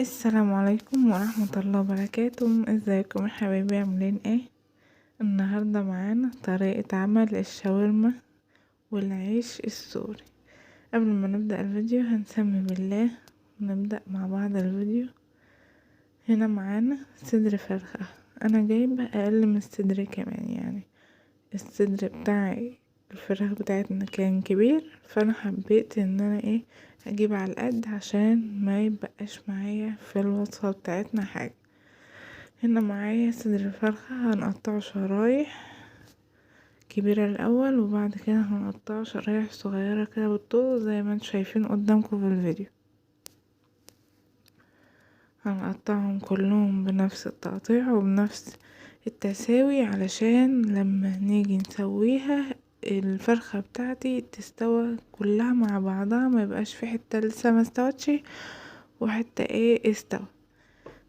السلام عليكم ورحمة الله وبركاته. ازيكم يا حبايبي، عاملين ايه؟ النهاردة معانا طريقة عمل الشاورما والعيش السوري. قبل ما نبدأ الفيديو هنسمي بالله ونبدأ مع بعض الفيديو. هنا معانا صدر فرخة، انا جايبة اقل من الصدر كمان، يعني الصدر بتاعي الفراخ بتاعتنا كان كبير، فانا حبيت ان انا اجيب على القد عشان ما يبقاش معايا في الوصفة بتاعتنا حاجة. هنا معايا صدر الفرخة هنقطعه شرايح كبيرة الاول، وبعد كده هنقطعه شرايح صغيرة كده بالطول زي ما انتم شايفين قدامكم في الفيديو. هنقطعهم كلهم بنفس التقطيع وبنفس التساوي علشان لما نيجي نسويها الفرخة بتاعتي تستوى كلها مع بعضها، ما يبقاش في حتة لسه ما استوتش وحتة استوى.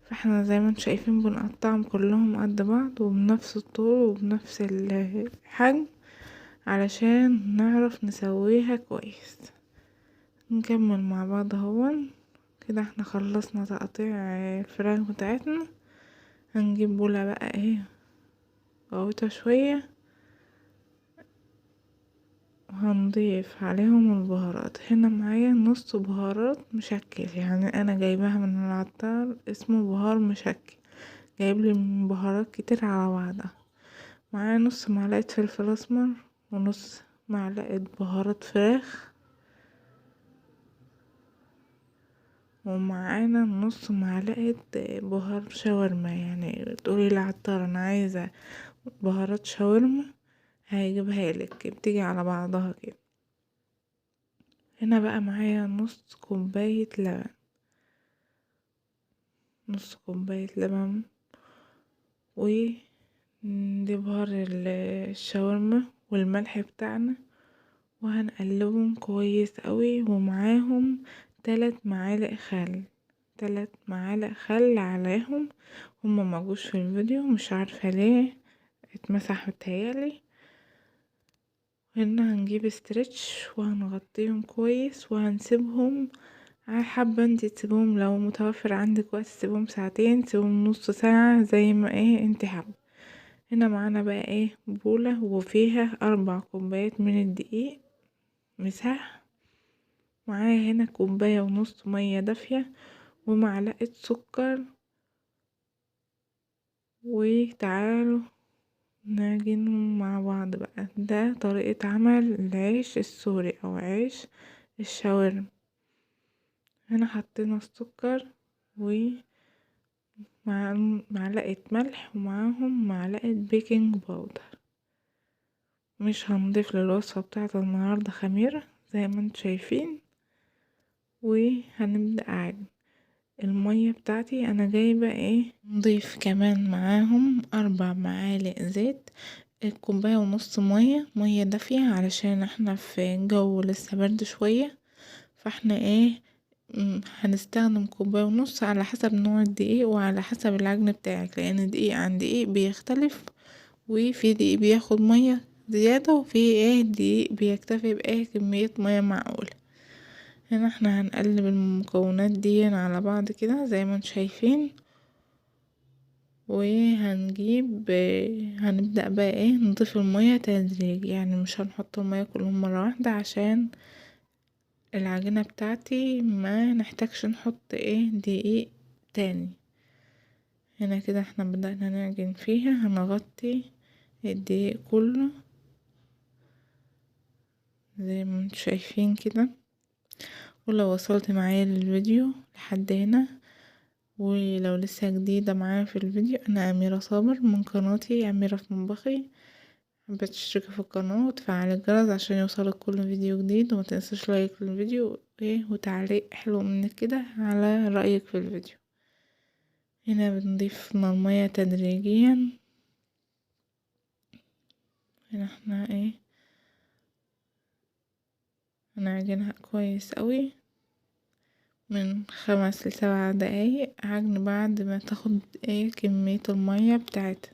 فاحنا زي ما انتم شايفين بنقطعهم كلهم قد بعض وبنفس الطول وبنفس الحجم علشان نعرف نسويها كويس. نكمل مع بعض اهون كده. احنا خلصنا تقطيع الفراخ بتاعتنا. هنجيب بولة بقى غويطة شوية وهنضيف عليهم البهارات. هنا معايا نص بهارات مشكل، يعني انا جايباها من العطار اسمه بهار مشكل، جايب لي بهارات كتير على بعضها. معايا نص معلقة فلفل اسمر ونص معلقة بهارات فراخ، ومعانا نص معلقة بهار شاورما. يعني تقولي للعطار انا عايزة بهارات شاورما هيجيبها لك، بتيجي على بعضها كده. هنا بقى معايا نص كوباية لبن، نص كوباية لبن، ودي بهار الشاورما والملح بتاعنا، وهنقلبهم كويس قوي. ومعاهم 3 معالق خل عليهم. هما موجوش في الفيديو، مش عارفة ليه اتمسح متهيألي. هنا هنجيب استرتش وهنغطيهم كويس وهنسيبهم. حابة انتي تسيبهم لو متوفر عندك وقت تسيبهم ساعتين، تسيبهم نص ساعة زي ما انتي حابة. هنا معانا بقى بولة وفيها 4 كوبايات من الدقيق مسح. معايا هنا 1.5 كوباية مية دافية ومعلقة سكر. وتعالوا نعجنهم مع بعض بقى. ده طريقة عمل العيش السوري او عيش الشاورما. هنا حطينا السكر ومع معلقة ملح ومعاهم معلقة بيكنج باودر. مش هنضيف للوصفة بتاعة النهاردة خميرة زي ما انتم شايفين. وهنبدأ عجن المية بتاعتي. انا جايبة نضيف كمان معاهم 4 معالق زيت، 1.5 كوباية مية دافية علشان احنا في جو لسه برد شوية. فاحنا هنستخدم 1.5 كوباية على حسب نوع الدقيق وعلى حسب العجن بتاعك، لان دقيق عن دقيق بيختلف، وفي دقيق بياخد مية زيادة وفي دقيق بيكتفي كمية مية معقولة. هنا احنا هنقلب المكونات دي على بعض كده زي ما انتم شايفين. هنبدأ بقى نضيف المية تدريجي، يعني مش هنحط المية كلهم مرة واحدة عشان العجينة بتاعتي ما نحتاجش نحط دقيق تاني. هنا كده احنا بدأنا نعجن فيها. هنغطي الدقيق كله زي ما انتم شايفين كده. ولو وصلت معايا للفيديو لحد هنا، ولو لسه جديدة معايا في الفيديو، انا اميرة صابر من قناتي اميرة في مطبخي. حابة تشتركي في القناة وتفعلي الجرس عشان يوصلك كل فيديو جديد، وما تنساش لايك للفيديو وتعليق حلو منك كده على رأيك في الفيديو. هنا بنضيف المية تدريجيا. هنا احنا هنعجنها كويس قوي من 5 ل7 دقايق عجن بعد ما تاخد كمية المية بتاعتها.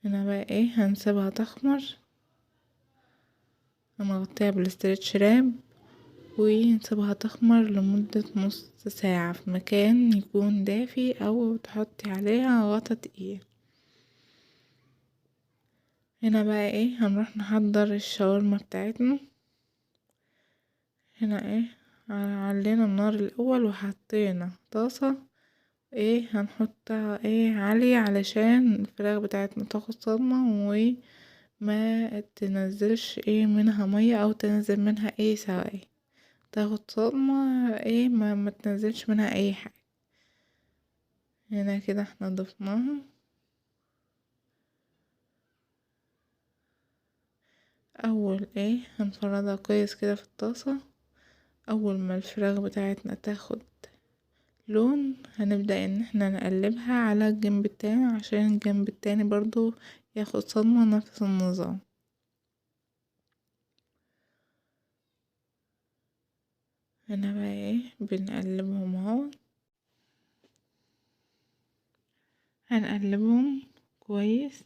هنا بقى هنسيبها تخمر. هنغطيها بالاسترتش راب ونسيبها تخمر لمدة نص ساعة في مكان يكون دافي او تحطي عليها غطا تقيل. هنا بقى هنروح نحضر الشاورما بتاعتنا. هنا علينا النار الاول وحطينا طاسة هنحطها عالية علشان الفراخ بتاعتنا تاخد صدمة وما تنزلش منها مية او تنزل منها سوائل، تاخد صدمة ما تنزلش منها اي حاجة. هنا كده احنا ضفناها. اول هنفردها كويس كده في الطاسة. اول ما الفراخ بتاعتنا تاخد لون هنبدأ ان احنا نقلبها على الجنب التاني عشان الجنب التاني برضو ياخد صدمة، نفس النظام. هنا بقى بنقلبهم اهو، هنقلبهم كويس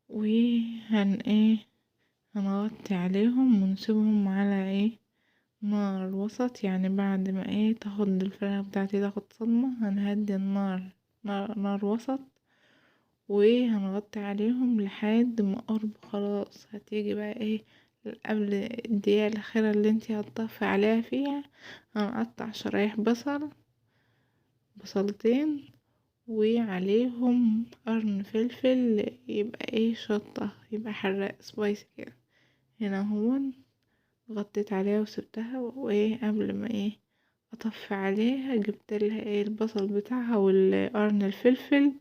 وهن هنغطي عليهم ونسيبهم على نار وسط. يعني بعد ما تاخد الفراخ بتاعتي تاخد صدمة هنهدي النار، نار وسط، وهنغطي عليهم لحد ما قرب خلاص. هتيجي بقى قبل الدقيقة الأخيرة اللي انتي هتطفي عليها فيها، هنقطع شرايح بصلتين وعليهم قرن فلفل، يبقى شطة، يبقى حراق سبايسي كده. هنا هو غطيت عليها وسبتها قبل ما اطفي عليها جبت لها البصل بتاعها والقرن الفلفل،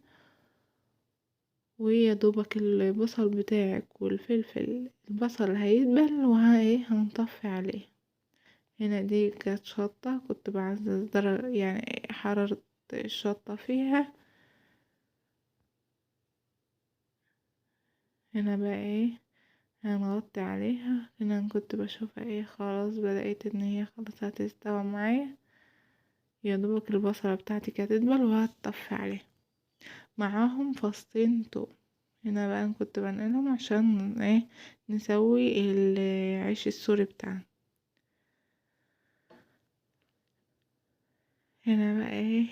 ويا دوبك البصل بتاعك والفلفل البصل هيدبل هنطفي عليه. هنا دي كانت شطة كنت بعزز درجة يعني حرارة الشطة فيها. هنا بقى هنغطي عليها. هنا أنا كنت بشوفها خلاص بدأت ان هي خلاص هتستوى معايا، يا دوبك البصلة بتاعتي كانت تدبل وهتطفي عليها معاهم فصين توم. هنا بقى أنا كنت بنقلهم عشان نسوي العيش السوري بتاعنا. هنا بقى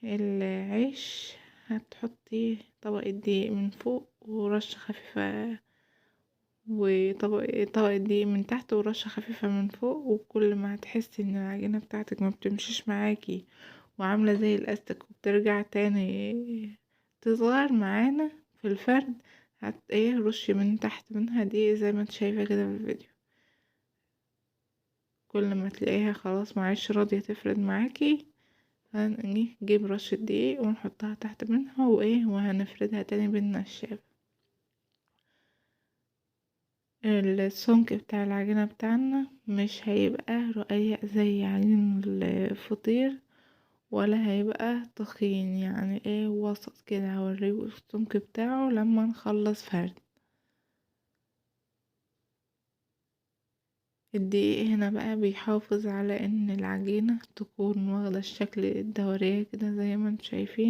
العيش هتحطي طبقة دقيق من فوق ورشة خفيفة، طبقة دقيق من تحت ورشة خفيفة من فوق. وكل ما هتحسي ان العجينة بتاعتك ما بتمشيش معاكي وعاملة زي الاستك وبترجع تاني تصغر معانا في الفرد، هت رشي من تحت منها دقيق زي ما انت شايفة كده في الفيديو. كل ما تلاقيها خلاص معيش راضية تفرد معاكي هنجيب رشة دقيق ونحطها تحت منها وهنفردها تاني بالنشابة. السمك بتاع العجينة بتاعنا مش هيبقى رقيق زي عجين الفطير ولا هيبقى تخين، يعني وسط كده. هوريكم السمك بتاعه لما نخلص فرد. الدقيق هنا بقى بيحافظ على ان العجينة تكون واخدة الشكل الدورية كده زي ما انتم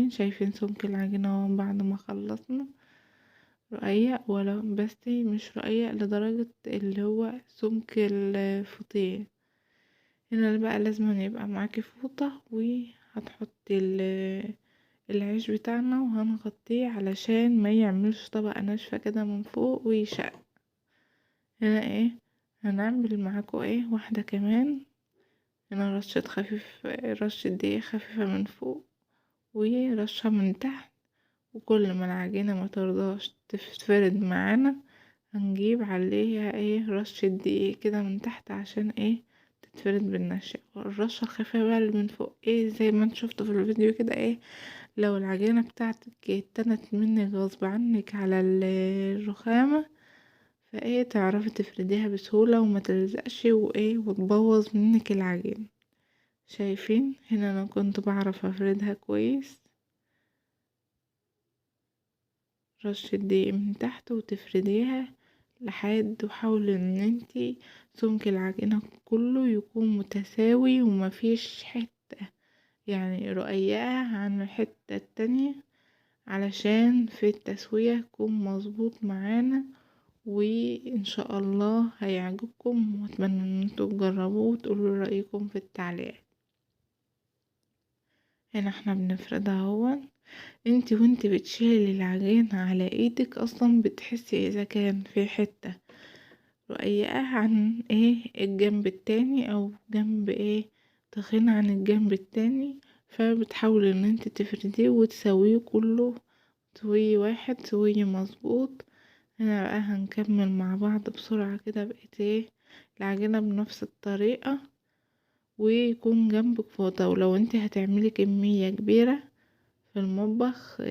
شايفين سمك العجينة اهو بعد ما خلصنا رقيق، ولا بس مش رقيق لدرجة اللي هو سمك الفطير. هنا بقى لازم يبقى معاكي فوطة وهتحطي العيش بتاعنا وهنغطيه علشان ما يعملش طبقة ناشفة كده من فوق ويشق. هنا هنعمل معاكم واحدة كمان. هنا رشة رشة دقيق خفيفة من فوق ورشة من تحت. وكل ما العجينة ما ترضاش تتفرد معانا هنجيب عليها رشة دقيق كده من تحت عشان تتفرد بالنشا. والرشة الخفيفة بقى اللي من فوق زي ما انت شفتوا في الفيديو كده لو العجينة بتاعتك اتنت منك غصب عنك على الرخامة تعرفي تفرديها بسهولة وما تلزقش وتبوظ منك العجينة. شايفين هنا انا كنت بعرف افردها كويس. رشة دقيق من تحت وتفرديها لحد، وحاولي ان انتي سمك العجينة كله يكون متساوي ومفيش حتة يعني رقيقة عن الحتة التانية علشان في التسوية يكون مظبوط معانا وان شاء الله هيعجبكم، واتمنى ان انتوا تجربوه وتقولوا رأيكم في التعليقات. هنا احنا بنفردها اهو. وانتي بتشيلي العجين على ايدك اصلا بتحسي اذا كان في حتة رقيقة عن الجنب التاني، او جنب تخين عن الجنب التاني، فبتحاولي ان انت تفرديه وتسويه كله سوي واحد، سوي مظبوط. هنا بقى هنكمل مع بعض بسرعة كده بقيت العجينة بنفس الطريقة، ويكون جنبك فوطة. ولو انت هتعملي كمية كبيرة في المطبخ،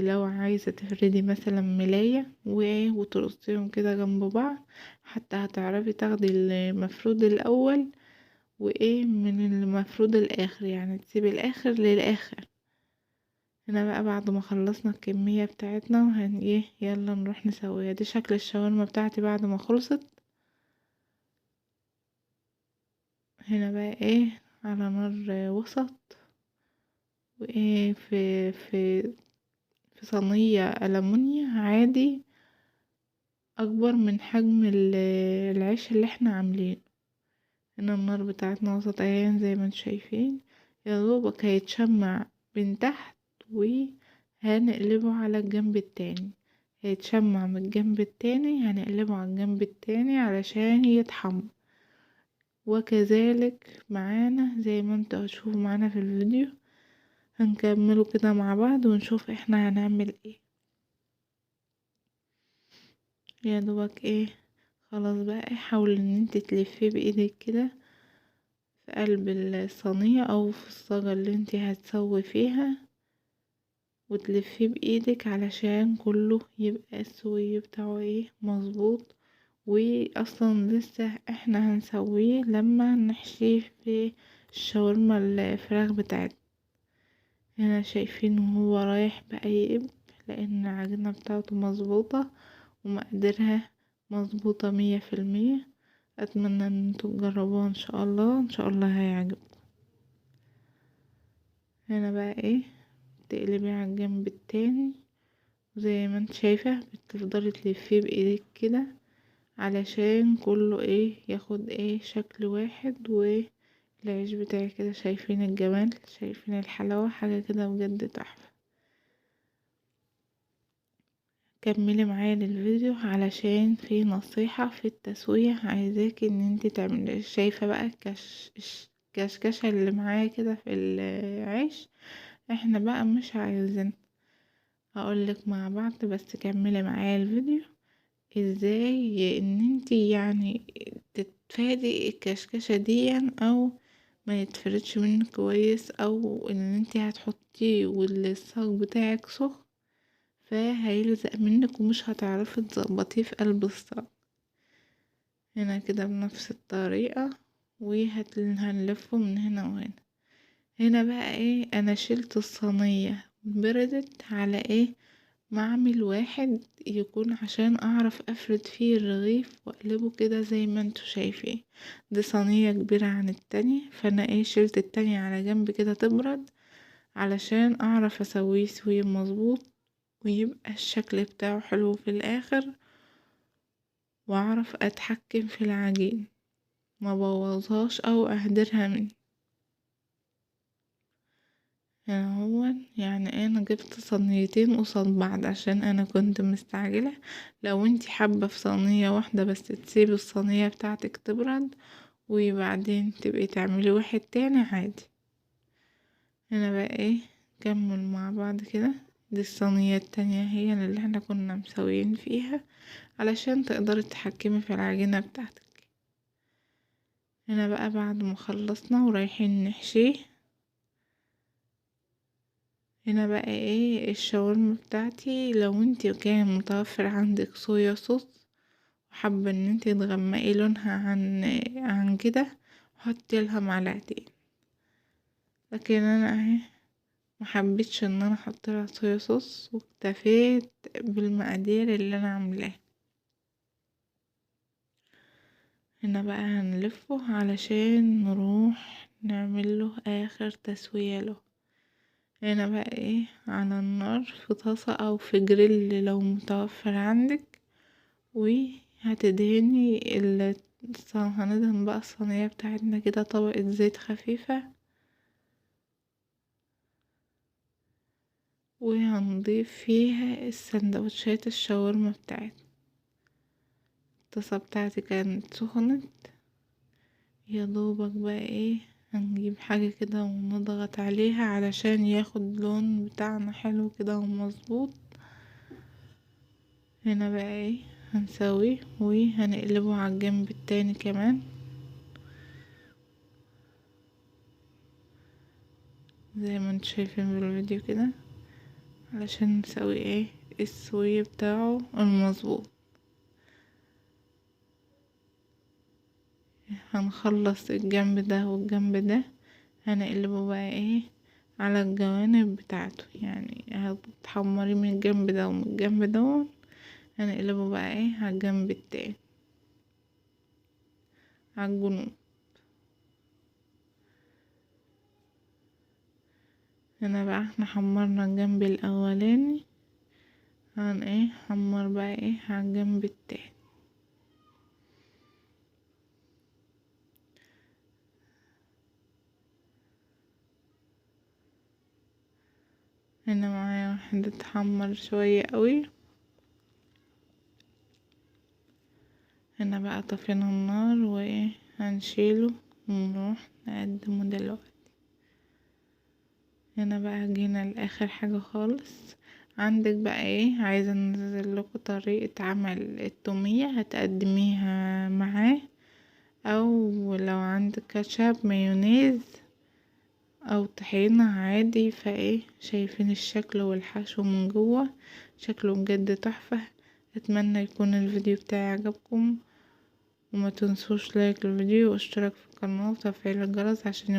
لو عايزة تفردي مثلا ملاية وترصيهم كده جنب بعض، حتى هتعرفي تاخدي المفرود الاول من المفروض الاخر، يعني تسيبي الاخر للاخر. هنا بقى بعد ما خلصنا الكمية بتاعتنا وهن يلا نروح نسويها. دي شكل الشاورما بتاعتي بعد ما خلصت. هنا بقى على نار وسط، في صينية ألمونيا عادي اكبر من حجم العيش اللي احنا عاملينه. هنا النار بتاعتنا وسط اهي زي ما انتم شايفين، يا دوبك هيتشمع من تحت، وهنقلبه على الجنب التاني. هيتشمع من الجنب التاني هنقلبه على الجنب التاني علشان يتحمر. وكذلك معانا زي ما انتوا هتشوفوا معانا في الفيديو، هنكمله كده مع بعض ونشوف احنا هنعمل ايه. يا دوبك خلاص بقى حاولي ان انت تلفيه بايدك كده في قلب الصينية او في الصاجة اللي انت هتسوي فيها، وتلفيه بايدك علشان كله يبقى السوي بتاعه مظبوط. واصلا لسه احنا هنسويه لما نحشيه في الشاورما الفراخ بتاعتنا. هنا شايفين وهو رايح بقى يقب، لان العجينة بتاعته مظبوطة ومقدرها مظبوطة 100%. اتمنى ان انتوا تجربوها ان شاء الله، ان شاء الله هيعجبكم. هنا بقى تقلبي على الجنب التاني، زي ما انت شايفة بتفضلي تلفيه بايدك كده علشان كله ياخد شكل واحد. والعيش بتاعي كده شايفين الجمال، شايفين الحلاوة، حاجة كده بجد تحفة. كملي معايا للفيديو علشان في نصيحة في التسوية عايزاكي ان انت تعملي. شايفة بقى الكشكشة اللي معايا كده في العيش، احنا بقى مش عايزين. هقولك مع بعض بس كملي معايا الفيديو ازاي ان انت يعني تتفادي الكشكشة دي، او ما يتفردش منك كويس، او ان انت هتحطيه والصاج بتاعك سخن فهيلزق منك ومش هتعرفي تظبطيه في قلب الصاج. هنا كده بنفس الطريقة، هنلفه من هنا وهنا. هنا بقى انا شلت الصينية بردت على معمل واحد يكون عشان اعرف افرد فيه الرغيف واقلبه كده زي ما انتوا شايفين. دي صينية كبيرة عن التانية، فانا شلت التانية على جنب كده تبرد علشان اعرف اسويه سويه مظبوط، ويبقى الشكل بتاعه حلو في الاخر، واعرف اتحكم في العجين ما بوظهاش او اهدرها مني. يعني هو يعني انا جبت صينيتين قصاد بعض عشان انا كنت مستعجلة. لو انتي حابة في صينية واحدة بس تسيبي الصينية بتاعتك تبرد وبعدين تبقي تعملي واحد تاني عادي. هنا بقى نكمل مع بعض كده. دي الصينية التانية هي اللي احنا كنا مسويين فيها علشان تقدري تتحكمي في العجينة بتاعتك. هنا بقى بعد ما خلصنا ورايحين نحشيه، هنا بقى الشاورما بتاعتي. لو انتي كان متوفر عندك صويا صوص وحابة ان انتي تغمقي لونها عن كده، حطي لها معلقتين. لكن انا محبتش ان انا احط لها صويا صوص، واكتفيت بالمقادير اللي انا عاملاه. هنا بقى هنلفه علشان نروح نعمل له اخر تسوية له. هنا بقى على النار في طاسة او في جريل لو متوفر عندك، هتدهني هندهن بقى الصينية بتاعتنا كده طبقة زيت خفيفة، وهنضيف فيها السندوتشات الشاورما بتاعتنا. الطاسة بتاعتي كانت سخنت، يا دوبك بقى هنجيب حاجة كده ونضغط عليها علشان ياخد لون بتاعنا حلو كده ومظبوط. هنا بقى هنسويه وهنقلبه على الجنب التاني كمان زي ما انتوا شايفين في الفيديو كده، علشان نسوي السوي بتاعه المظبوط. هنخلص الجنب ده والجنب ده، هنقلبه بقى على الجوانب بتاعته، يعني هتحمري من الجنب ده ومن الجنب ده، هنقلبه بقى على الجنب التاني على الجنوب. هنا بقى احنا حمرنا الجنب الاولاني، حمر بقى على الجنب التاني. هنا معايا واحد اتحمر شوية قوي. هنا بقى طفينا النار هنشيله ونروح نقدمه دلوقتي. هنا بقى جينا لاخر حاجة خالص. عندك بقى عايزة انزل لكم طريقة عمل التومية هتقدميها معاه، او لو عندك كاتشب مايونيز او طحينة عادي. شايفين الشكل والحشو من جوه، شكله بجد تحفة. اتمنى يكون الفيديو بتاعي عجبكم، وما تنسوش لايك الفيديو واشتراك في القناة وتفعيل الجرس عشان